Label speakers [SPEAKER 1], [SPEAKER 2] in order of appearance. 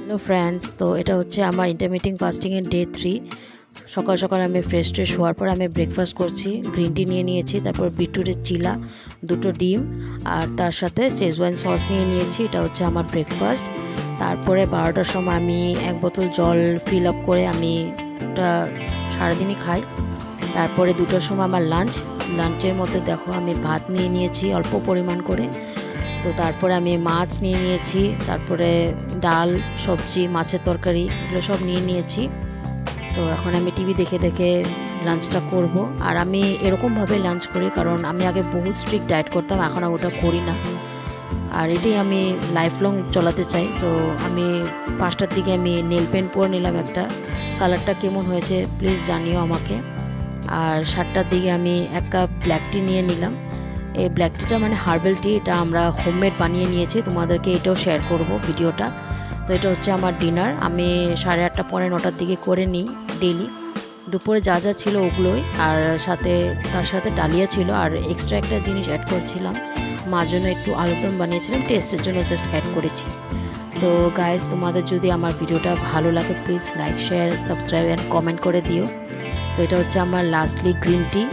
[SPEAKER 1] Hello friends, তো এটা হচ্ছে আমার ইন্টারমিটিং ফাস্টিংয়ের ডে 3। সকাল সকাল আমি ফ্রেশ হওয়ার পর আমি ব্রেকফাস্ট করছি। গ্রিন টি নিয়ে নিয়েছি, তারপর বিটরুটের চিলা, দুটো ডিম, আর তার সাথে শেজওয়ান সস নিয়ে নিয়েছি। এটা হচ্ছে আমার ব্রেকফাস্ট। তারপরে 12টার সময় আমি এক বোতল জল ফিল আপ করে আমি ওটা সারাদিনই খাই। তারপরে 2টার সময় আমার লাঞ্চের মধ্যে দেখো আমি ভাত নিয়ে নিয়েছি অল্প পরিমাণ করে। তো তারপরে আমি মাছ নিয়ে নিয়েছি, তারপরে ডাল, সবজি, মাছের তরকারি, এগুলো সব নিয়ে নিয়েছি। তো এখন আমি টিভি দেখে দেখে লাঞ্চটা করব। আর আমি এরকমভাবে লাঞ্চ করি কারণ আমি আগে বহুত স্ট্রিক্ট ডায়েট করতাম, এখন আর ওটা করি না। আর এটাই আমি লাইফ লং চলাতে চাই। তো আমি 5টার দিকে আমি নেল পেন্ট পরে নিলাম একটা। কালারটা কেমন হয়েছে প্লিজ জানিও আমাকে। আর 7টার দিকে আমি 1 কাপ ব্ল্যাক টি নিয়ে নিলাম। এই ব্ল্যাক টিটা মানে হার্বাল টি, এটা আমরা হোমমেড বানিয়ে নিয়েছি, তোমাদেরকে এটাও শেয়ার করব ভিডিওটা। তো এটা হচ্ছে আমার ডিনার, আমি 8:30 পৌনে 9টার দিকে করে নিই ডেইলি। দুপুরে যা যা ছিল ওগুলোই, আর তার সাথে ডালিয়া ছিল, আর এক্সট্রা একটা জিনিস অ্যাড করছিলাম, মার জন্য একটু আলুরদম বানিয়েছিলাম, টেস্টের জন্য জাস্ট অ্যাড করেছি। তো গাইস, তোমাদের যদি আমার ভিডিওটা ভালো লাগে please like, share, subscribe and comment করে দিও। তো এটা হচ্ছে আমার লাস্টলি গ্রিন টি।